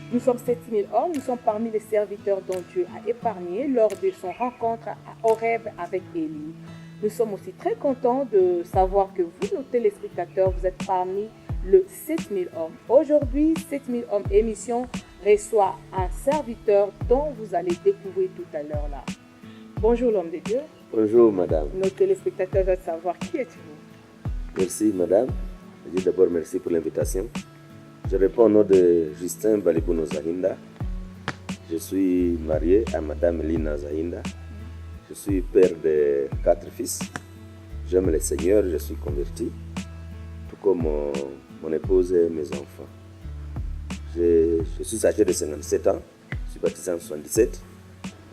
Nous sommes 7000 hommes, nous sommes parmi les serviteurs dont Dieu a épargné lors de son rencontre à Horeb avec Élie. Nous sommes aussi très contents de savoir que vous, nos téléspectateurs, vous êtes parmi le 7000 hommes. Aujourd'hui, 7000 hommes émission reçoit un serviteur dont vous allez découvrir tout à l'heure là. Bonjour l'homme de Dieu. Bonjour madame. Nos téléspectateurs veulent savoir qui êtes-vous. Merci madame. Je dis d'abord merci pour l'invitation. Je réponds au nom de Justin Balibouno Zahinda. Je suis marié à madame Lina Zahinda. Je suis père de 4 fils. J'aime le Seigneur, je suis converti, tout comme mon épouse et mes enfants. Je suis âgé de 57 ans, je suis baptisé en 77.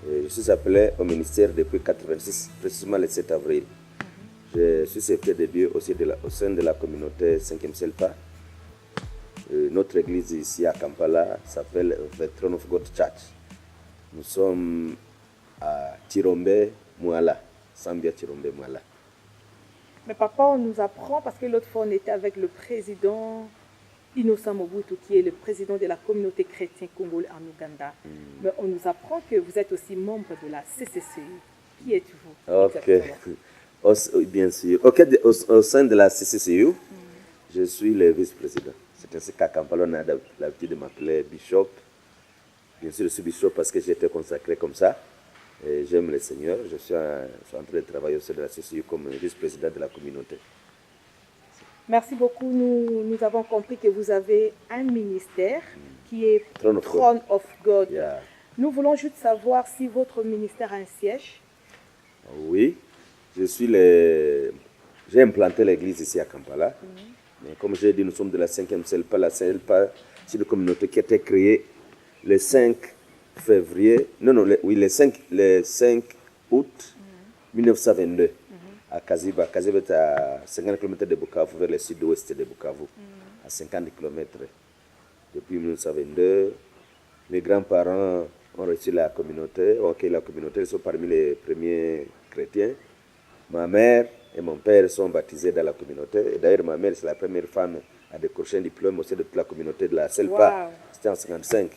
Et je suis appelé au ministère depuis 86, précisément le 7 avril. Je suis serviteur de Dieu aussi au sein de la communauté 5e Selpa. Notre église ici à Kampala s'appelle The Throne of God Church. Nous sommes à Tirombe, Mouala, Sambia Tirombe, Mouala. Mais papa, on nous apprend, parce que l'autre fois on était avec le président Innocent Mobutu, qui est le président de la communauté chrétienne congolaise en Ouganda. Mais on nous apprend que vous êtes aussi membre de la CCCU. Qui êtes-vous? Ok, bien sûr. Au sein de la CCCU, je suis le vice-président. C'est ainsi qu'à Kampala, on a l'habitude de m'appeler Bishop. Bien sûr, je suis Bishop parce que j'ai été consacré comme ça. Et j'aime le Seigneur. Je suis en train de travailler au sein de la CCU comme vice-président de la communauté. Merci beaucoup. Nous avons compris que vous avez un ministère qui est Throne of God. Yeah. Nous voulons juste savoir si votre ministère a un siège. Oui, j'ai implanté l'église ici à Kampala. Mais comme j'ai dit, nous sommes de la 5e Selpa. La Selpa, c'est une communauté qui a été créée le 5 février, le 5 août 1922 à Kaziba. Kaziba est à 50 km de Bukavu, vers le sud-ouest de Bukavu, à 50 km. Depuis 1922, mes grands-parents ont reçu la communauté, ils sont parmi les premiers chrétiens. Ma mère et mon père sont baptisés dans la communauté. Et d'ailleurs, ma mère, c'est la première femme à décrocher un diplôme aussi de toute la communauté de la Selpa. Wow. C'était en 1955.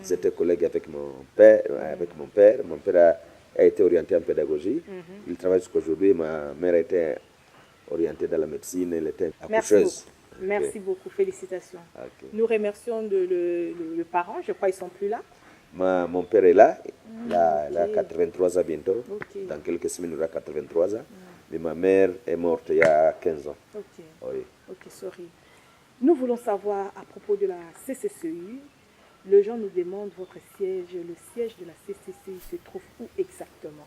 J'étais collègue avec mon père. Mon père a été orienté en pédagogie. Il travaille jusqu'aujourd'hui. Ma mère a été orientée dans la médecine. Elle était accoucheuse. Merci beaucoup. Félicitations. Okay. Nous remercions le parent. Je crois qu'ils ne sont plus là. Mon père est là. Il a 83 ans bientôt. Okay. Dans quelques semaines, il aura 83 ans. Mais ma mère est morte il y a 15 ans. Ok. Oui. Ok, sorry. Nous voulons savoir à propos de la CCCU. Les gens nous demandent votre siège. Le siège de la CCCU se trouve où exactement?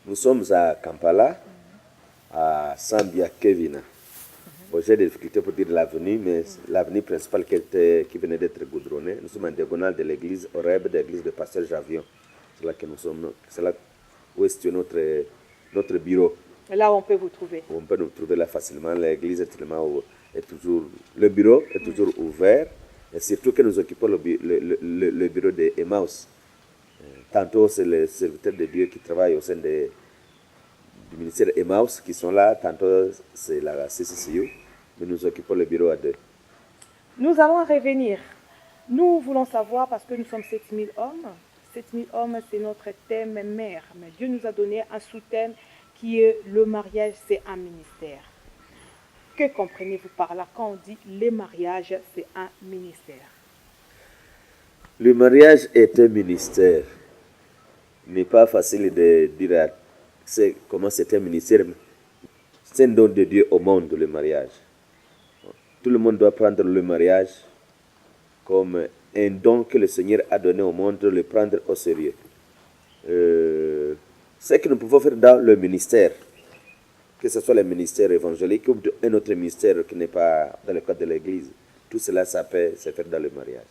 Nous sommes à Kampala, à Sambia Kevina. J'ai des difficultés pour dire l'avenue, mais l'avenue principale qui venait d'être goudronnée. Nous sommes en diagonale de l'église Horeb, de l'église de Pasteur Javion. C'est là que nous sommes. C'est là où est notre bureau. Et là, on peut vous trouver. On peut nous trouver là facilement. L'église le bureau est toujours ouvert. Et surtout que nous occupons le bureau de Emmaus. Tantôt, c'est les serviteurs de Dieu qui travaillent au sein du ministère Emmaus qui sont là. Tantôt, c'est la CCCU. Mais nous occupons le bureau à 2. Nous allons revenir. Nous voulons savoir, parce que nous sommes 7000 hommes. 7000 hommes, c'est notre thème mère. Mais Dieu nous a donné un sous-thème qui est le mariage, c'est un ministère. Que comprenez-vous par là quand on dit le mariage, c'est un ministère? Le mariage est un ministère. Il n'est pas facile de dire comment c'est un ministère. C'est un don de Dieu au monde, le mariage. Tout le monde doit prendre le mariage comme un don que le Seigneur a donné au monde, le prendre au sérieux. Ce que nous pouvons faire dans le ministère, que ce soit le ministère évangélique ou un autre ministère qui n'est pas dans le cadre de l'Église, tout cela, ça peut se faire dans le mariage.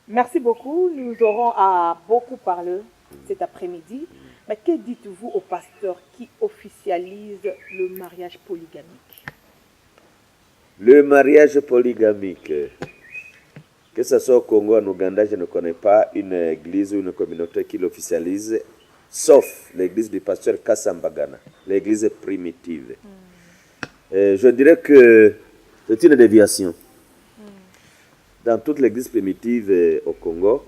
Merci beaucoup. Nous aurons à beaucoup parler cet après-midi. Mais que dites-vous aux pasteurs qui officialisent le mariage polygamique? Le mariage polygamique, que ce soit au Congo, en Ouganda, je ne connais pas une église ou une communauté qui l'officialise, sauf l'église du pasteur Kassambagana, l'église primitive. Je dirais que c'est une déviation. dans toute l'église primitive au Congo,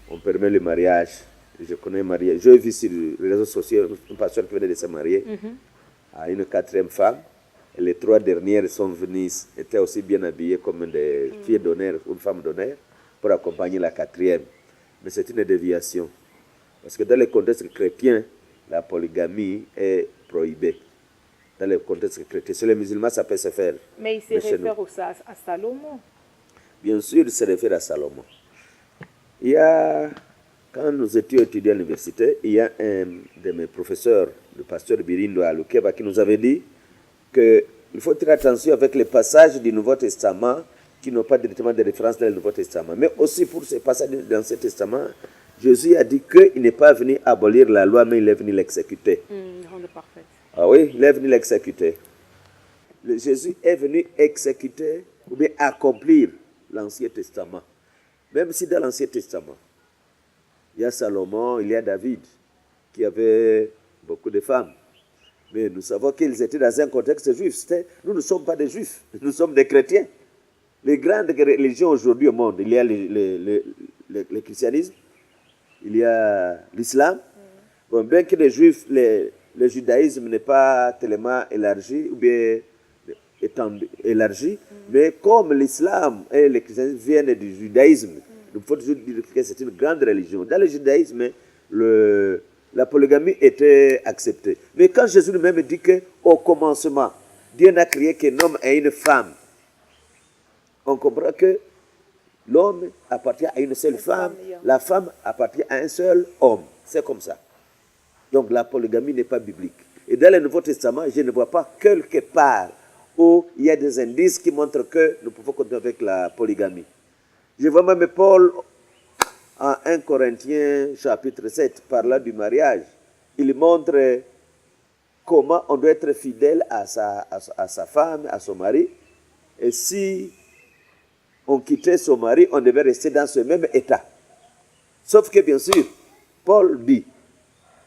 on permet le mariage. Je connais mariage. J'ai vu sur les réseaux sociaux un pasteur qui venait de se marier à une quatrième femme. Et les 3 dernières sont venues, étaient aussi bien habillées comme des filles d'honneur, une femme d'honneur, pour accompagner la quatrième. Mais c'est une déviation. Parce que dans le contexte chrétien, la polygamie est prohibée. Dans le contexte chrétien, chez les musulmans, ça peut se faire. Mais il se réfère aussi à Salomon. Bien sûr, il se réfère à Salomon. Il y a, quand nous étions étudiants à l'université, il y a un de mes professeurs, le pasteur Birindo Alukeba, qui nous avait dit qu'il faut faire attention avec les passages du Nouveau Testament qui n'ont pas directement de référence dans le Nouveau Testament. Mais aussi pour ces passages de l'Ancien Testament, Jésus a dit qu'il n'est pas venu abolir la loi, mais il est venu l'exécuter. Rendre parfaite. Ah oui, il est venu l'exécuter. Jésus est venu exécuter ou bien accomplir l'Ancien Testament. Même si dans l'Ancien Testament, il y a Salomon, il y a David, qui avait beaucoup de femmes. Mais nous savons qu'ils étaient dans un contexte juif. Nous ne sommes pas des juifs, nous sommes des chrétiens. Les grandes religions aujourd'hui au monde, il y a le christianisme, il y a l'islam. Bon, bien que les juifs, le judaïsme n'est pas tellement élargi, ou bien élargi, mais comme l'islam et le christianisme viennent du judaïsme, il faut toujours dire que c'est une grande religion. Dans le judaïsme, la polygamie était acceptée. Mais quand Jésus lui-même dit qu'au commencement, Dieu n'a créé qu'un homme et une femme, on comprend que l'homme appartient à une seule femme, la femme appartient à un seul homme. C'est comme ça. Donc la polygamie n'est pas biblique. Et dans le Nouveau Testament, je ne vois pas quelque part où il y a des indices qui montrent que nous pouvons continuer avec la polygamie. Je vois même Paul en 1 Corinthiens chapitre 7, parlant du mariage. Il montre comment on doit être fidèle à sa femme, à son mari. Et si on quittait son mari, on devait rester dans ce même état. Sauf que bien sûr, Paul dit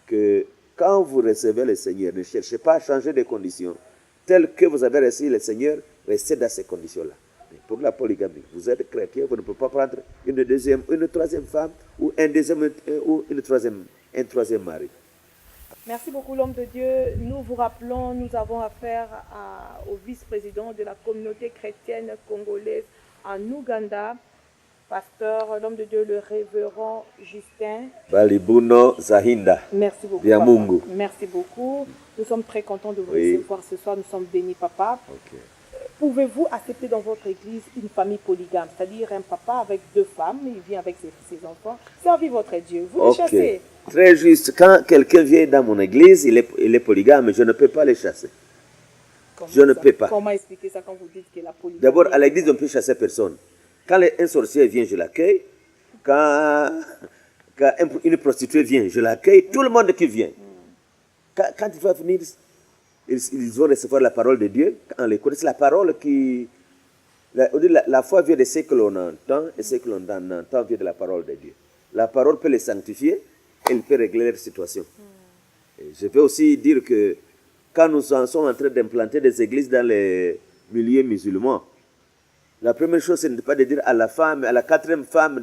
que quand vous recevez le Seigneur, ne cherchez pas à changer de conditions. Telles que vous avez reçu le Seigneur, restez dans ces conditions-là. Mais pour la polygamie, vous êtes chrétien, vous ne pouvez pas prendre une troisième femme ou un troisième mari. Merci beaucoup, l'homme de Dieu. Nous vous rappelons, nous avons affaire au vice-président de la communauté chrétienne congolaise en Ouganda, pasteur, l'homme de Dieu, le révérend Justin Balibuno Zahinda. Merci beaucoup. Bien Papa. Mungu. Merci beaucoup. Nous sommes très contents de vous recevoir ce soir. Nous sommes bénis, papa. Okay. Pouvez-vous accepter dans votre église une famille polygame, c'est-à-dire un papa avec 2 femmes, il vient avec ses enfants, servir votre Dieu. Vous les chassez. Très juste. Quand quelqu'un vient dans mon église, il est polygame, je ne peux pas les chasser. Je ne peux pas. Comment expliquer ça quand vous dites que la polygamie... D'abord, à l'église, on ne peut chasser personne. Quand un sorcier vient, je l'accueille. Quand une prostituée vient, je l'accueille. Tout le monde qui vient. Quand il va venir, ils vont recevoir la parole de Dieu. Quand on les connaît, c'est la parole qui... La foi vient de ce que l'on entend, et ce que l'on entend vient de la parole de Dieu. La parole peut les sanctifier, elle peut régler leur situation. Et je veux aussi dire que quand nous sommes en train d'implanter des églises dans les milieux musulmans, la première chose, ce n'est pas de dire à la femme, à la 4e femme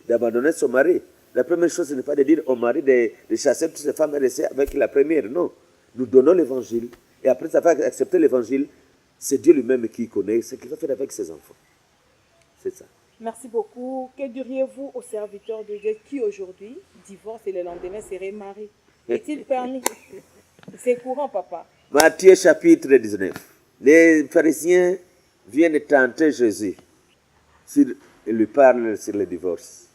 d'abandonner son mari. La première chose, ce n'est pas de dire au mari de chasser toutes ces femmes et rester avec la première. Non. Nous donnons l'évangile. Et après avoir accepté l'évangile, c'est Dieu lui-même qui connaît ce qu'il va faire avec ses enfants. C'est ça. Merci beaucoup. Que diriez-vous aux serviteurs de Dieu qui aujourd'hui divorcent et le lendemain seraient mariés? Est-il permis? C'est courant, papa. Matthieu chapitre 19. Les pharisiens viennent tenter Jésus. Il lui parle sur le divorce.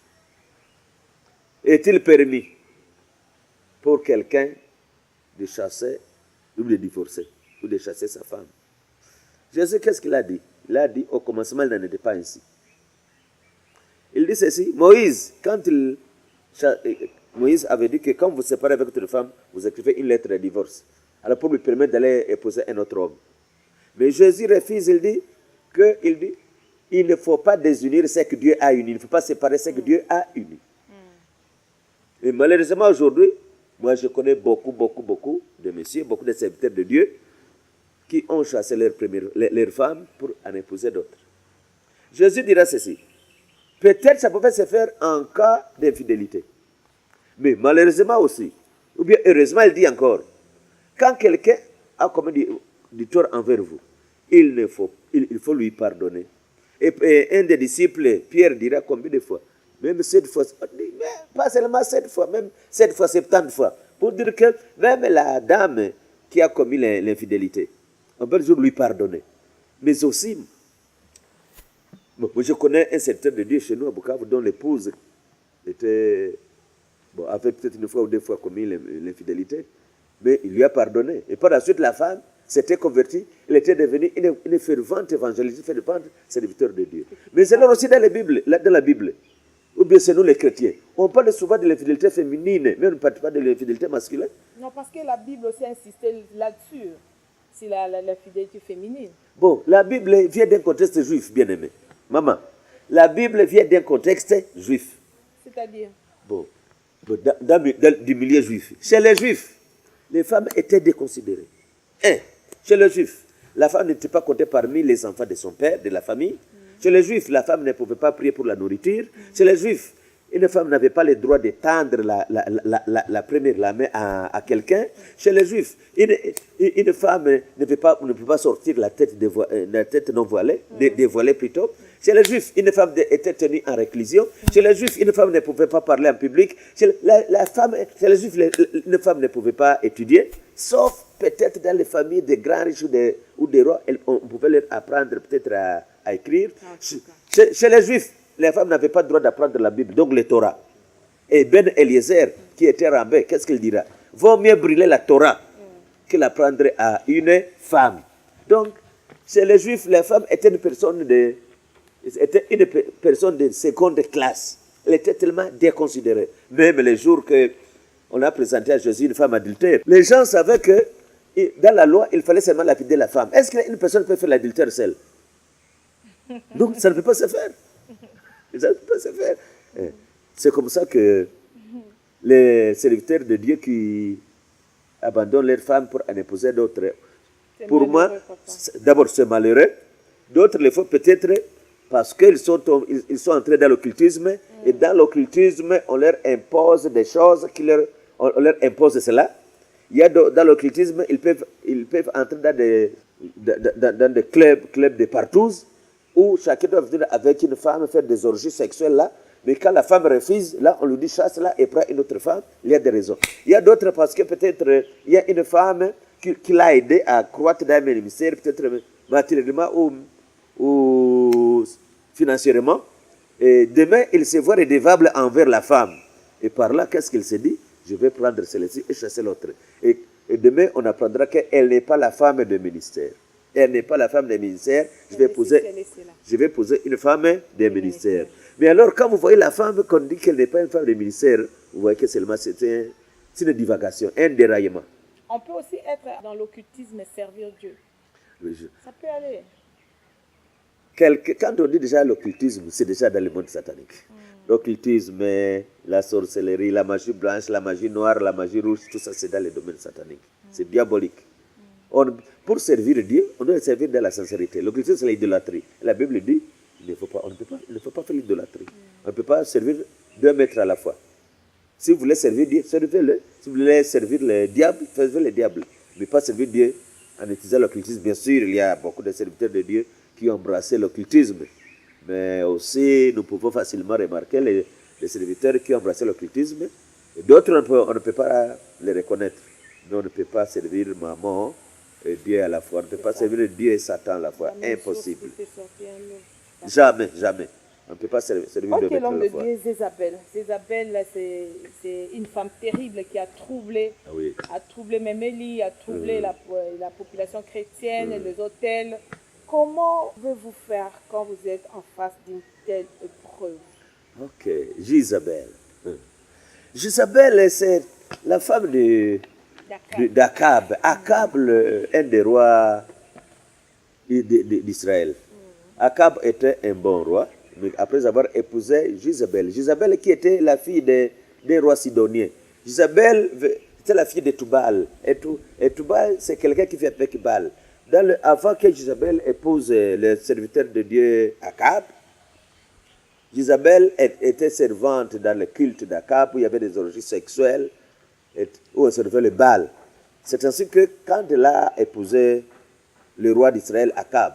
Est-il permis pour quelqu'un de chasser ou de divorcer ou de chasser sa femme? Jésus, qu'est-ce qu'il a dit? Il a dit, au commencement, il n'en était pas ainsi. Il dit ceci, Moïse avait dit que quand vous vous séparez avec votre femme, vous écrivez une lettre de divorce. Alors pour lui permettre d'aller épouser un autre homme. Mais Jésus refuse, il dit, il ne faut pas désunir ce que Dieu a uni. Il ne faut pas séparer ce que Dieu a uni. Et malheureusement aujourd'hui, moi je connais beaucoup de messieurs, beaucoup de serviteurs de Dieu qui ont chassé leurs femmes pour en épouser d'autres. Jésus dira ceci. Peut-être ça pouvait se faire en cas d'infidélité. Mais malheureusement aussi, ou bien heureusement, il dit encore, quand quelqu'un a commis du tort envers vous, il faut lui pardonner. Et un des disciples, Pierre, dira combien de fois? Même 7 fois, mais pas seulement 7 fois, même 7 fois, 70 fois. Pour dire que même la dame qui a commis l'infidélité, on peut toujours lui pardonner. Mais aussi, moi je connais un serviteur de Dieu chez nous à Bukavu dont l'épouse avait peut-être une fois ou 2 fois commis l'infidélité, mais il lui a pardonné. Et par la suite, la femme s'était convertie, elle était devenue une fervente évangéliste, fervente serviteur de Dieu. Mais c'est là aussi dans la Bible, ou bien c'est nous les chrétiens. On parle souvent de l'infidélité féminine, mais on ne parle pas de l'infidélité masculine. Non, parce que la Bible aussi insistait là-dessus, c'est la fidélité féminine. Bon, la Bible vient d'un contexte juif, bien-aimé. Maman, la Bible vient d'un contexte juif. C'est-à-dire? Bon, du milieu juif. Chez les juifs, les femmes étaient déconsidérées. Chez les juifs, la femme n'était pas comptée parmi les enfants de son père, de la famille. Chez les juifs, la femme ne pouvait pas prier pour la nourriture. Chez les juifs, une femme n'avait pas le droit de tendre la première main à quelqu'un. Chez les juifs, une femme ne peut pas sortir la tête non voilée, dévoilée plutôt. Chez les juifs, une femme était tenue en réclusion. Chez les juifs, une femme ne pouvait pas parler en public. Chez les juifs, une femme ne pouvait pas étudier, sauf peut-être dans les familles des grands riches ou des rois, on pouvait leur apprendre peut-être à écrire. Chez les juifs, les femmes n'avaient pas le droit d'apprendre la Bible, donc le Torah. Et Ben Eliezer, qui était rabbin, qu'est-ce qu'il dira? Vaut mieux brûler la Torah que l'apprendre à une femme. Donc, chez les Juifs, la femme était une personne de seconde classe. Elle était tellement déconsidérée. Même les jours qu'on a présenté à Jésus une femme adultère, les gens savaient que dans la loi, il fallait seulement lapider la femme. Est-ce qu'une personne peut faire l'adultère seule? Donc, ça ne peut pas se faire. Ça ne peut pas se faire. C'est comme ça que les serviteurs de Dieu qui abandonnent leurs femmes pour en épouser d'autres, pour moi, d'abord c'est malheureux, d'autres le font peut-être parce qu'ils sont entrés dans l'occultisme, et dans l'occultisme, on leur impose des choses, on leur impose cela. Il y a dans l'occultisme, ils peuvent entrer dans des clubs de partous, où chacun doit venir avec une femme faire des orgies sexuelles là, mais quand la femme refuse, là on lui dit chasse là et prend une autre femme, il y a des raisons. Il y a d'autres parce que peut-être il y a une femme qui l'a aidé à croître dans le ministère, peut-être matériellement ou financièrement, et demain il se voit redevable envers la femme. Et par là, qu'est-ce qu'il se dit? Je vais prendre celle-ci et chasser l'autre. Et demain on apprendra qu'elle n'est pas la femme de ministère. Elle n'est pas la femme des ministères, je vais poser une femme des ministères. Mais alors, quand vous voyez la femme, qu'on dit qu'elle n'est pas une femme des ministères, vous voyez que seulement c'est une divagation, un déraillement. On peut aussi être dans l'occultisme et servir Dieu. Ça peut aller. Quand on dit déjà l'occultisme, c'est déjà dans le monde satanique. L'occultisme, la sorcellerie, la magie blanche, la magie noire, la magie rouge, tout ça c'est dans le domaine satanique. C'est diabolique. Pour servir Dieu, on doit le servir dans la sincérité. L'occultisme, c'est l'idolâtrie. La Bible dit il ne faut pas faire l'idolâtrie. On ne peut pas servir 2 maîtres à la fois. Si vous voulez servir Dieu, servez-le. Si vous voulez servir le diable, servez le diable. Mais pas servir Dieu en utilisant l'occultisme. Bien sûr, il y a beaucoup de serviteurs de Dieu qui ont embrassé l'occultisme. Mais aussi, nous pouvons facilement remarquer les serviteurs qui ont embrassé l'occultisme. Et d'autres, on ne peut pas les reconnaître. Mais on ne peut pas servir maman et Dieu à la fois. On ne peut pas servir Dieu et Satan à la fois. Impossible. Jamais. On ne peut pas servir deux maîtres à la fois. L'homme de Dieu, Jézabel, c'est une femme terrible qui a troublé, même Élie, a troublé la population chrétienne, les hôtels. Comment pouvez-vous faire quand vous êtes en face d'une telle épreuve? Ok, Jézabel. Jézabel, c'est la femme d'Akab. Akab, un des rois d'Israël. Akab était un bon roi, mais après avoir épousé Jézabel. Jézabel qui était la fille des rois sidoniens. Jézabel était la fille de Toubal. Et Toubal, c'est quelqu'un qui vit avec Baal. Avant que Jézabel épouse le serviteur de Dieu Akab, Isabelle était servante dans le culte d'Akab, où il y avait des orgies sexuelles, où on servait le Baal. C'est ainsi que quand elle a épousé le roi d'Israël, Akab,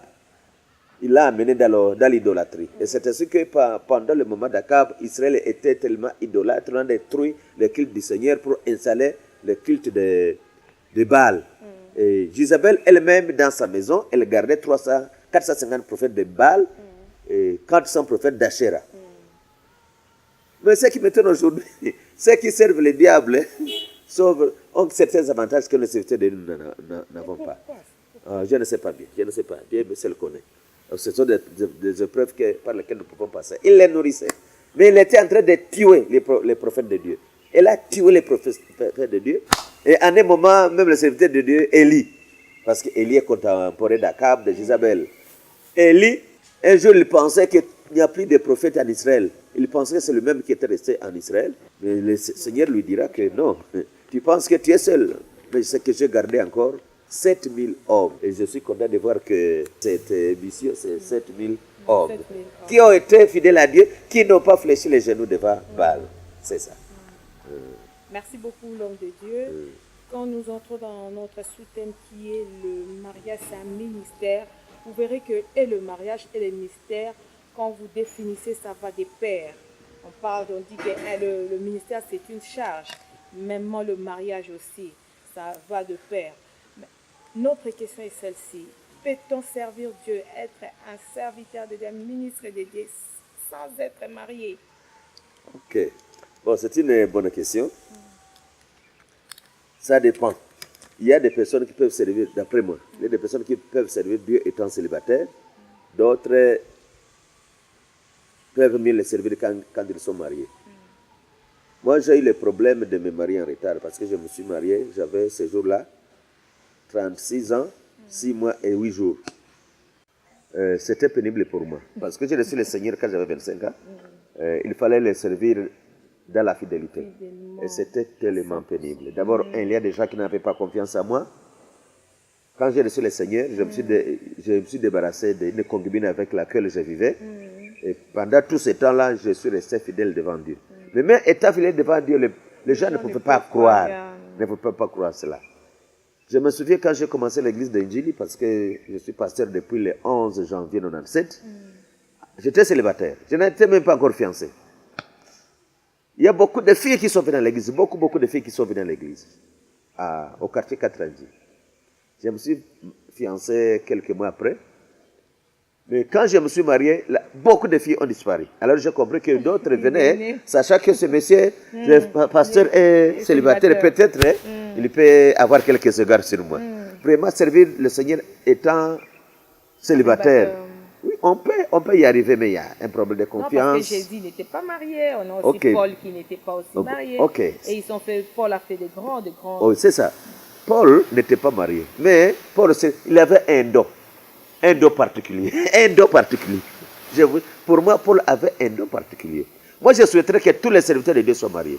il l'a amené dans l'idolâtrie. Et c'est ainsi que pendant le moment d'Akab, Israël était tellement idolâtre, on a détruit le culte du Seigneur pour installer le culte de Baal. Et Jézabel elle-même, dans sa maison, elle gardait 450 prophètes de Baal et 400 prophètes d'Achéra. Mais ce qui m'étonne aujourd'hui, ceux qui servent le diable ont certains avantages que les serviteurs de nous n'avons pas. Je ne sais pas bien, je ne sais pas. Dieu seul le connaît. Ce sont des épreuves par lesquelles nous pouvons passer. Il les nourrissait. Mais il était en train de tuer les prophètes de Dieu. Il a tué les prophètes de Dieu. Et à un moment, même le serviteur de Dieu, Élie, parce qu'Élie est contemporain d'Akab, de Jézabel. Élie, un jour, il pensait qu'il n'y a plus de prophètes en Israël. Il pensait que c'est le même qui était resté en Israël. Mais le Seigneur lui dira que non, tu penses que tu es seul. Mais je sais que j'ai gardé encore 7000 hommes. Et je suis content de voir que cette mission, c'est 7000 hommes qui ont été fidèles à Dieu, qui n'ont pas fléchi les genoux devant Baal. C'est ça. Merci beaucoup, l'homme de Dieu. Quand nous entrons dans notre sous-thème qui est le mariage, c'est un ministère, vous verrez que et le mariage et le ministère, quand vous définissez, ça va de pair. On dit que le ministère, c'est une charge. Même le mariage aussi, ça va de pair. Notre question est celle-ci. Peut-on servir Dieu, être un serviteur de Dieu, un ministre de Dieu, sans être marié? Ok. Bon, c'est une bonne question. Ça dépend. Il y a des personnes qui peuvent servir, d'après moi, il y a des personnes qui peuvent servir Dieu étant célibataires. D'autres peuvent mieux les servir quand ils sont mariés. Moi, j'ai eu le problème de me marier en retard parce que je me suis marié, j'avais ce jour-là 36 ans, 6 mois et 8 jours. C'était pénible pour moi parce que j'ai reçu le Seigneur quand j'avais 25 ans. Il fallait les servir dans la fidélité. Et c'était tellement pénible. D'abord, il y a des gens qui n'avaient pas confiance en moi. Quand j'ai reçu le Seigneur, je me suis débarrassé d'une concubine avec laquelle je vivais. Et pendant tout ce temps-là, je suis resté fidèle devant Dieu. Mais même étant fidèle devant Dieu, les gens ne pouvaient pas croire. Ne pouvaient pas croire cela. Je me souviens quand j'ai commencé l'église d'Injili, parce que je suis pasteur depuis le 11 janvier 1997, j'étais célibataire. Je n'étais même pas encore fiancé. Il y a beaucoup de filles qui sont venues dans l'église, beaucoup de filles qui sont venues dans l'église, au quartier 90. Je me suis fiancé quelques mois après. Mais quand je me suis marié, beaucoup de filles ont disparu. Alors j'ai compris que d'autres venaient, sachant que ce monsieur, le pasteur est célibataire, peut-être il peut avoir quelques égards sur moi. Vraiment servir le Seigneur étant célibataire. Oui, on peut y arriver, mais il y a un problème de confiance. Non, parce que Jésus n'était pas marié, on a aussi Paul qui n'était pas aussi marié. Et Paul a fait des grands... Oh, c'est ça. Paul n'était pas marié, mais Paul, il avait un don particulier. Un don particulier. Pour moi, Paul avait un don particulier. Moi, je souhaiterais que tous les serviteurs de Dieu soient mariés.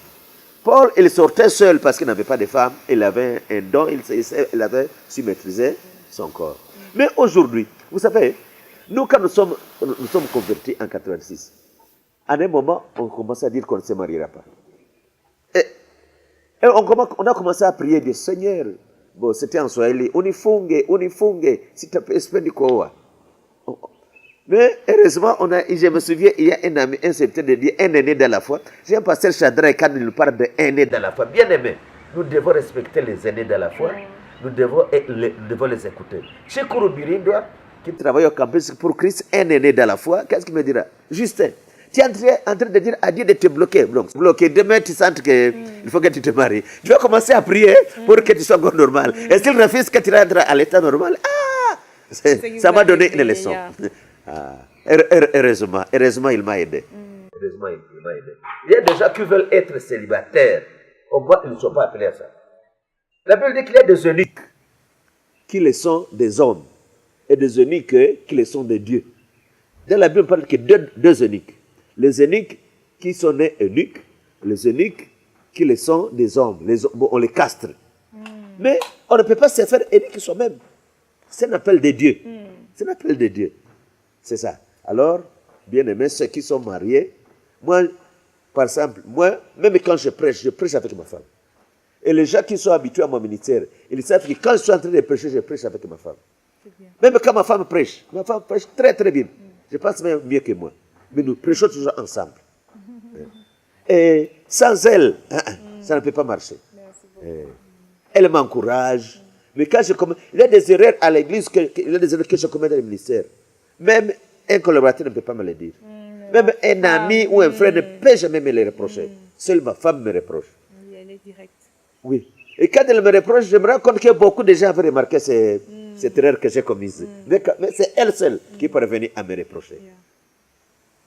Paul, il sortait seul parce qu'il n'avait pas de femme. Il avait un don, il avait su maîtriser son corps. Mais aujourd'hui, vous savez, nous, quand nous sommes convertis en 86, à un moment, on commence à dire qu'on ne se mariera pas. Et on a commencé à prier Dieu, Seigneur. Bon, c'était en Swahili. Unifunge, si tu peux espérer quoi. Mais heureusement, je me souviens, il y a un ami, un serviteur de Dieu, un aîné de la foi. J'ai un pasteur Chadra, quand il nous parle d'un aîné de la foi. Bien aimé, nous devons respecter les aînés de la foi. Nous devons les écouter. Chez Kouroubiridoua, qui travaille au campus pour Christ, un aîné de la foi, qu'est-ce qu'il me dira? Justin, tu es en train de dire à Dieu de te bloquer. Bloquer. Demain, tu sens qu'il faut que tu te maries. Tu vas commencer à prier pour que tu sois encore normal. Et s'il refuse que tu rentres à l'état normal, ça m'a donné une leçon. Heureusement, il m'a aidé. Il y a des gens qui veulent être célibataires. Au moins, ils ne sont pas appelés à ça. La Bible dit qu'il y a des eunuques qui le sont des hommes et des eunuques qui le sont des dieux. Dans la Bible, on parle que deux eunuques. Les eunuques qui sont nés eunuques, les eunuques qui le sont des hommes. On les castre. Mais on ne peut pas se faire eunuque soi-même. C'est un appel de Dieu. C'est un appel de Dieu. C'est ça. Alors, bien aimé, ceux qui sont mariés, moi, par exemple, moi, même quand je prêche avec ma femme. Et les gens qui sont habitués à mon ministère, ils savent que quand je suis en train de prêcher, je prêche avec ma femme. Même quand ma femme prêche très très bien. Je pense même mieux que moi. Mais nous prêchons toujours ensemble. Et sans elle, ça ne peut pas marcher. Elle m'encourage. Mais quand je commets, il y a des erreurs à l'église, il y a des erreurs que je commets dans le ministère. Même un collaborateur ne peut pas me le dire. Même un ami ou un frère ne peut jamais me le reprocher. Seule ma femme me reproche. Oui, elle est directe. Oui. Et quand elle me reproche, je me rends compte que beaucoup de gens avaient remarqué cette erreur que j'ai commise. Mais c'est elle seule qui peut revenir à me reprocher.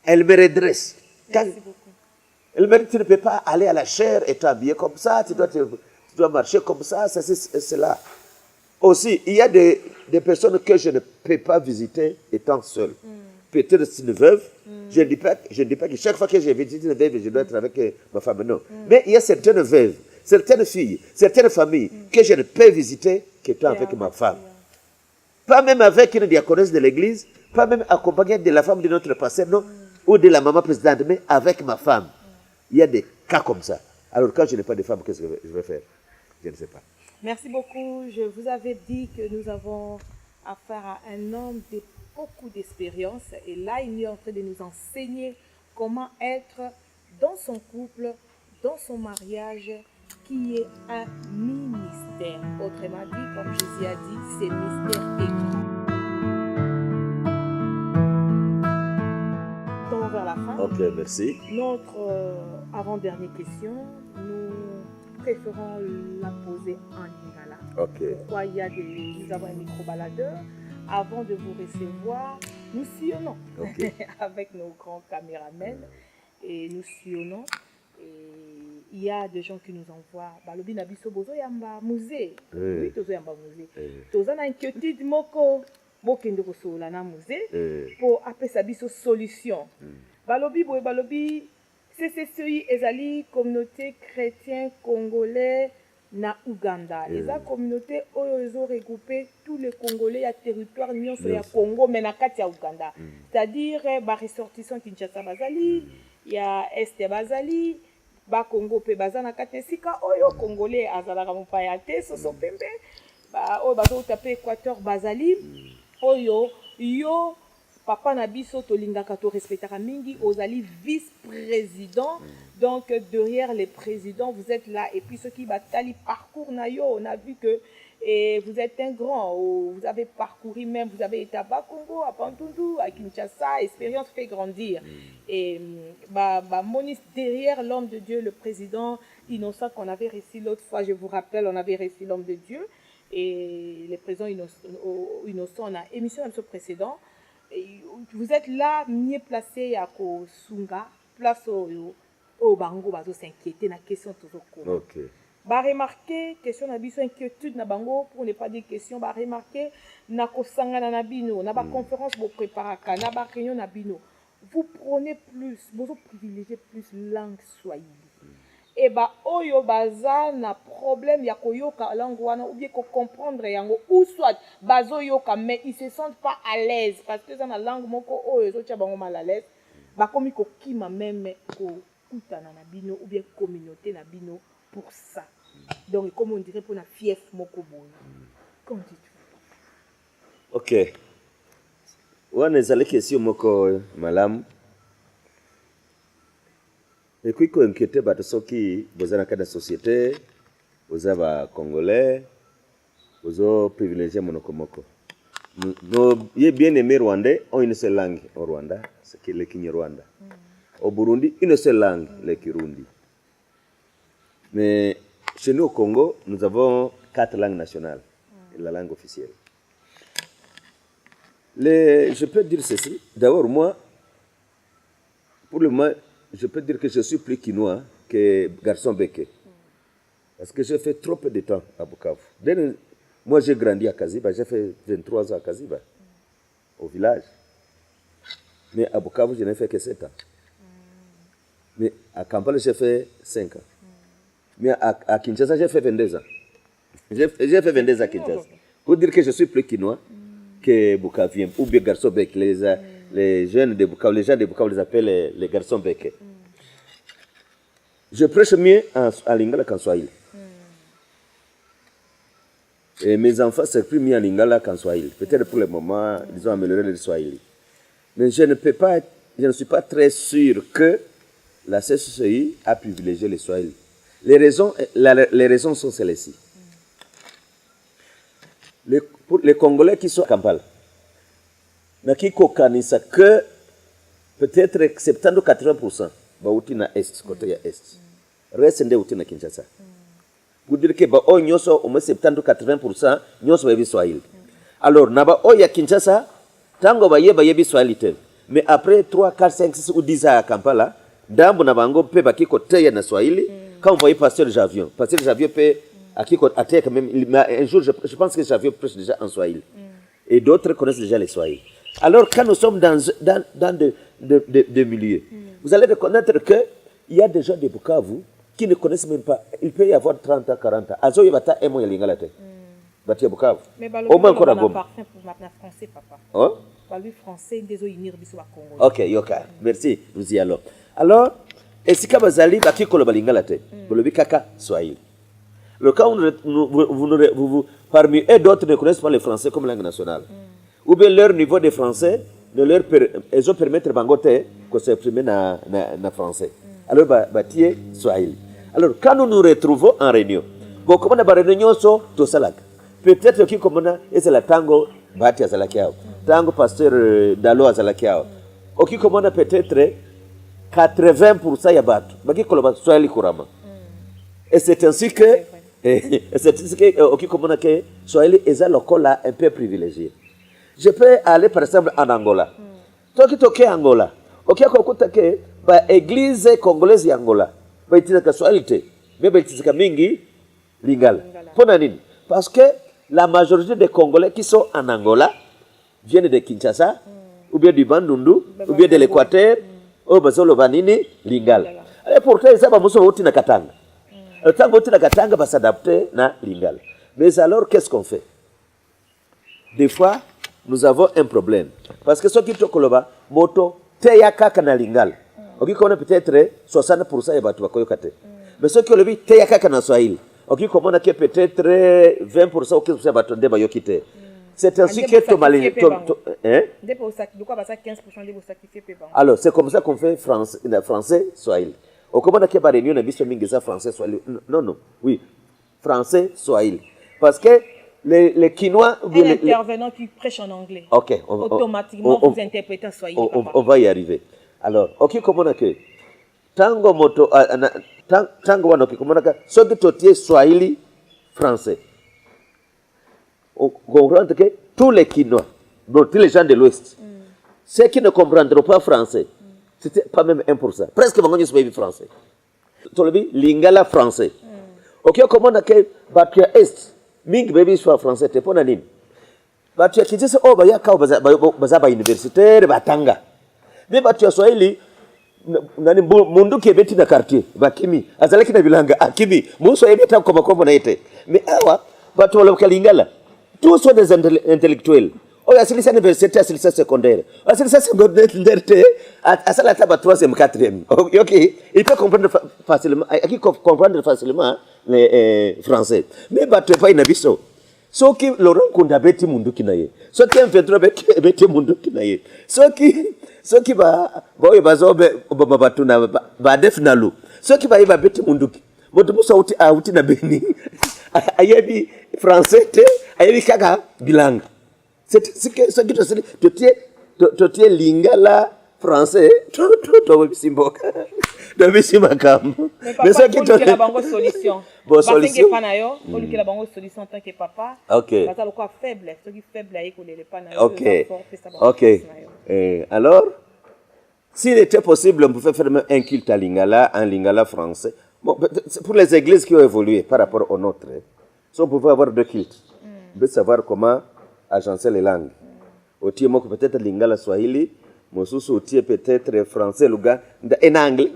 Elle me redresse. Merci beaucoup. Elle me dit, tu ne peux pas aller à la chair et t'habiller comme ça, tu dois marcher comme ça, c'est là. Aussi, il y a des personnes que je ne peux pas visiter étant seule. Peut-être c'est une veuve. Je ne dis pas que chaque fois que je visite une veuve, je dois être avec ma femme. Non. Mais il y a certaines veuves, certaines filles, certaines familles que je ne peux visiter qu'étant avec ma femme. Pas même avec une diaconesse de l'église, pas même accompagnée de la femme de notre pasteur, non, ou de la maman présidente, mais avec ma femme. Il y a des cas comme ça. Alors quand je n'ai pas de femme, qu'est-ce que je vais faire? Je ne sais pas. Merci beaucoup. Je vous avais dit que nous avons affaire à un homme de beaucoup d'expérience. Et là, il est en train de nous enseigner comment être dans son couple, dans son mariage, qui est un ministère. Autrement dit, comme Jésus a dit, c'est mystère et grand. Donc, vers la fin. Ok, merci. Notre avant-dernière question, nous préférons la poser en lingala. Ok. Pourquoi nous avons un micro-baladeur. Avant de vous recevoir, nous sillonnons avec nos grands caméramens et nous sillonnons. Et il y a des gens qui nous envoient balobi na biso bozo yamba musée. Oui, tozo yamba musée. Tozo na inquiétude moko bokende kosola na musée pour apesa biso solution. Balobi boye balobi CCCI ezali communauté chrétien congolais na Uganda. Eza communauté oyo ezo regrouper tous les Congolais ya territoire nyonso ya Congo mais na kati ya Uganda. C'est-à-dire ba ressortissants Kinshasa bazali, ya Est bazali, ba Congo pe bazana kati sika oyo Congolais azalaka mopaya te soso pembe. Ba oyo bazo taper Équateur bazali oyo yo papa na biso tolingaka to respectaka mingi ozali vice-président. Donc derrière les présidents vous êtes là et puis ceux qui batali parcours na yo on a vu que vous êtes un grand, vous avez parcouru même, vous avez été à Bakongo, à Bandundu, à Kinshasa, expérience fait grandir. Et Monis, derrière l'homme de Dieu, le président Innocent qu'on avait reçu l'autre fois, je vous rappelle, on avait reçu l'homme de Dieu et le président Innocent, on a émission dans ce précédent. Et vous êtes là, mieux placé à Kosunga, place au Bango, bazo s'inquiéter na question toujours. Ok. Ba remarquer question na biso inquiétude na bango pour ne pas dire question ba remarquer na kosangana na bino na ba conférence bo préparaka na ba réunion na bino vous prenez plus vous privilégiez plus langue swahili et ba oyo baza na problème ya koyoka langue wana ou bien ko comprendre yango ou soit bazo yoka mais ils se sentent pas à l'aise parce que ça na langue moko oyo zo tia bango mal à l'aise ba komi ko kima même ko kutana na bino ou bien communauté na bino pour ça. Donc, comme on dirait pour la fief mokoboy. Qu'en dites-vous? Ok. On est allé question moko malam. Et puis qu'on inquiète pas de ceux qui vous dans la société, vous avez congolais, vous avez privilégié monokomoko. Nous, y bien aimé rwandais, ont une seule langue au Rwanda, c'est le Kinyarwanda. Au Burundi, une seule langue, le Kirundi. Mais chez nous au Congo, nous avons 4 langues nationales, la langue officielle. Je peux dire ceci. D'abord, moi, pour le moment, je peux dire que je suis plus quinois que garçon béquet. Parce que j'ai fait trop peu de temps à Bukavu. Moi, j'ai grandi à Kaziba, j'ai fait 23 ans à Kaziba, au village. Mais à Bukavu, je n'ai fait que 7 ans. Mais à Kampala, j'ai fait 5 ans. Mais à Kinshasa, j'ai fait 22 ans. J'ai fait 22 ans à Kinshasa. Pour dire que je suis plus quinois que Bukavien ou bien garçon bec. Les jeunes de Bukavu, les gens de Bukavu les appellent les garçons béquets. Je prêche mieux en lingala qu'en swahili. Et mes enfants s'expriment mieux en lingala qu'en swahili. Peut-être pour le moment, ils ont amélioré le swahili. Mais je ne suis pas très sûr que la CCI a privilégié le swahili. Les raisons sont celles-ci. Les Congolais qui sont à Kampala, nakiko kanisa que peut-être 70 ou 80% bauti na est côté ya est. Reste nde uti na Kinshasa. Vous dire que ba o nyoso au moins 70 ou 80% nyoso ba Swahili. Alors naba o ya Kinshasa tango ba yebi Swahili tel. Mais après 3 4 5 6 ou 10 ans à Kampala, ndambo na bango pe ba kiko teya na Swahili. Quand vous voyez Pasteur Javion peut à qui attaque même un jour je pense que Javion prêche déjà en Swahili. Et d'autres connaissent déjà les Swahili. Alors quand nous sommes dans de milieux, vous allez reconnaître qu'il y a des gens de Bukavu qui ne connaissent même pas. Il peut y avoir 30 ans, 40 ans. Azo yibata emo yalingalate. Batia Bukavu. Mais au moins encore un parfum pour maintenant français papa. Oh? Lui français désolé unir biso ba Congo. OK, yoka. Merci. Nous y allons. Alors, esika bazali bakikolo balingalate. Bolobi kaka Swahili. Le cas où parmi eux d'autres ne connaissent pas le français comme langue nationale. Ou bien leur niveau de français ils ont permettre bangote qu'on s'exprime na français. Alors batie Swahili. Alors quand nous nous retrouvons en réunion, bon comme on a ba réunion so to salak. Peut-être que comme on et c'est la tango bati azalakiao. Tango pasteur Dalo azalakiao. OK comme on a peut-être 80% ya batu. Baki koloba Swahili kurama. Et c'est ainsi que OK comme on a que Swahili est un local un peu privilégié. Je peux aller par exemple en Angola. Toi qui toke Angola, OK kokuta ke ba église congolaise ya Angola. Ba itika Swahili te, mais ba itika mingi lingala. Pona nini? Parce que la majorité des Congolais qui sont en Angola viennent de Kinshasa ou bien du Bandundu ou bien de l'Équateur ou bazolo banini lingala. Et pourtant ça ba muso uti na Katanga. Le temps uti na Katanga va s'adapter na lingala. Mais alors qu'est-ce qu'on fait? Des fois nous avons un problème. Parce que ce qui est koloba, moto, teya kaka na lingala. Ok, qu'on a peut-être 60% ya batu bakoyo kate. Mais ce qui est le teya kaka na Swahili. Ok, comme on a peut-être 20% ou 15% ya batu nde bayokite. C'est ainsi que to malin. Hein? Alors, c'est comme ça qu'on fait français, Swahili. Au comment on a que ba réunion na biso mingi ça français, Swahili. Non. Oui. Français, Swahili. Parce que les Quinois... Un intervenant qui prêche en anglais. OK. Automatiquement, vous interprétez en Swahili. On va y arriver. Alors, OK, comment on a que... Tango moto... Tango wanoki, comment on a que... Ce que tu es Swahili, français. On comprend que tous les Quinois, donc tous les gens de l'Ouest, ceux qui ne comprendront pas français, c'était pas même 1%. Presque vont gagner français. Tu le dis, lingala français. OK, comment on a que... Batia Est... Ming baby soit français te pona nini batu ya kijese o baya ka bazaba universitaire batanga be batu ya Swahili nani munduke beti na quartier bakimi azalaki na bilanga akimi muso ebita kwa makombo na ite mais awa batu wala kalingala tous sont des intellectuels o ya silisa université silisa secondaire o silisa secondaire te asala taba 3e 4e OK il peut comprendre facilement qui comprendre facilement les français mais batu pas inabiso soki Laurent Kunda beti munduki na ye soki M23 beti munduki na ye soki ba boye bazobe batu na ba def nalu soki ba beti munduki moto muso auti na beni ayebi français te ayebi kaka bilanga c'est ce que tu es lingala français to simboka mais ça qui te la bango solution bon solution pas na yo pour que la bango solution tant que papa OK ça le quoi faible ce qui faible là ko le pas na yo OK alors s'il était possible on pouvait faire un culte à lingala en lingala français bon pour les églises qui ont évolué par rapport aux nôtres si on pouvait avoir 2 cultes de savoir comment agencer les langues otie moko peut-être lingala swahili mosusu otie peut-être français luga en anglais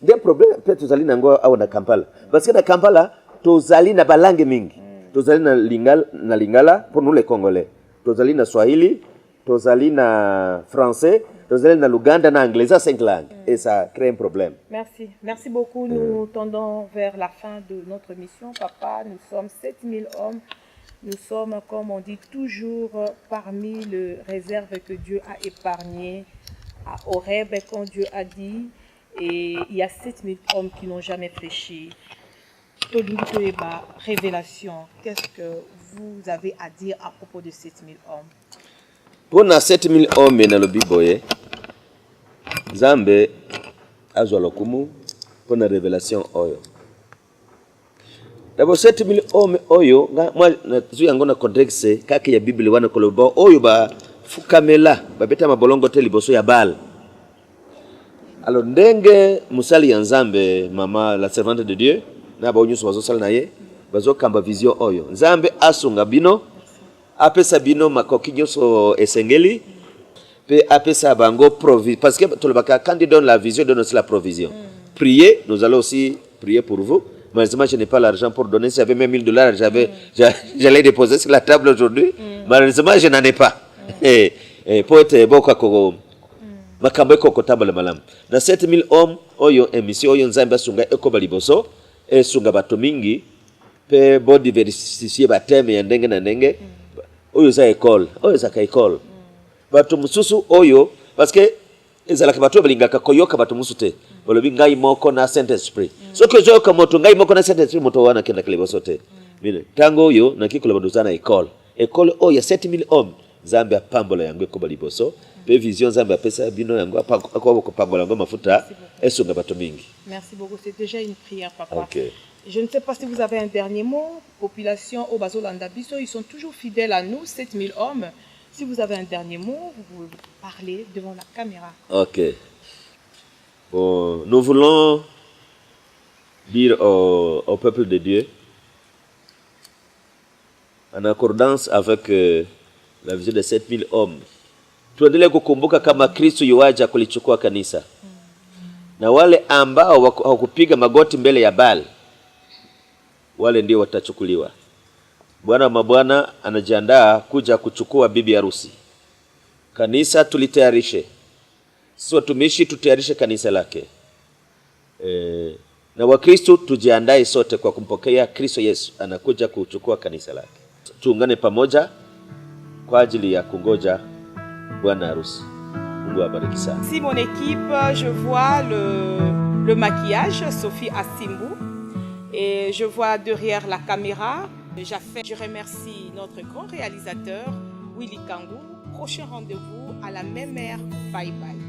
des problèmes peut-être tozali nango au na Kampala parce que na Kampala tozali na balangue mingi tozali na lingala pour nous les Congolais tozali na swahili tozali na français Tozali na Luganda na anglais, ça 5 langues. Et ça crée un problème. Merci. Merci beaucoup. Nous tendons vers la fin de notre mission. Papa, nous sommes 7000 hommes. Nous sommes, comme on dit toujours, parmi les réserves que Dieu a épargnées à Horeb, quand Dieu a dit, et il y a 7000 hommes qui n'ont jamais fléchi. Révélation, qu'est-ce que vous avez à dire à propos de 7000 hommes? Pour 7000 hommes na lobi boye, Nzambe azwa lokumu pour la révélation oyo. D'abord 7000 hommes oyo, moi nazuya ngona contexte kaki ya Bible wana koloba oyo ba fukamela ba beta mabolongo te liboso ya Baal. Alors ndenge musali ya Nzambe mama la servante de Dieu na ba onyuso bazo sala na ye bazo kamba vision oyo. Nzambe asunga bino apesa bino makoki nyonso esengeli pe apesa bango provision parce que tolobaka quand il donne la vision donne aussi la provision. Priez, nous allons aussi prier pour vous. Malheureusement, je n'ai pas l'argent pour donner. Si j'avais même $1000, j'allais déposer sur la table aujourd'hui. Malheureusement, je n'en ai pas. Et pour être bon, quoi, makambo ko kotamba malam. Na 7000 hommes, oyo emission oyo Nzambe sunga ekoba liboso, e sunga bato mingi, pe bo diversifier bateme ya ndenge na ndenge. Oyo za école, oyo za ka école. Bato mususu oyo parce que ezalaka bato balingaka koyoka bato musute. Bolobi ngai moko na Saint-Esprit. So que je comme moto ngai moko na Saint-Esprit moto wana kenda kaliboso te. Mine tango oyo na kikola baduzana école. École oyo 7000 hommes. Nzambe apambola yango ekoba liboso. Pe vision Nzambe apesa bino yango akwa ko pambola yango mafuta esunga bato mingi. Merci beaucoup, c'est déjà une prière papa. Okay. Je ne sais pas si vous avez un dernier mot. Population au Bazolanda Biso, ils sont toujours fidèles à nous, 7000 hommes. Si vous avez un dernier mot, vous pouvez parler devant la caméra. OK. Bon, nous voulons dire au peuple de Dieu, en accordance avec la vision de 7000 hommes, tuendelee kukumbuka kama Kristo yuaja kulichukua kanisa. Na wale ambao hawakupiga magoti mbele ya Baal, wale ndio watachukuliwa. Bwana wa mabwana anajiandaa kuja kuchukua bibi harusi. Kanisa tulitayarishe. Sisi watumishi tutayarishe kanisa lake. Na Wakristo tujiandae sote kwa kumpokea Kristo Yesu anakuja kuchukua kanisa lake. Tuungane pamoja kwa ajili ya kungoja bwana harusi. Mungu awabariki sana. Si mon équipe, je vois le maquillage, Sophie Asimbu, et je vois derrière la caméra, je remercie notre grand réalisateur, Willy Kangou. Prochain rendez-vous à la même heure. Bye bye.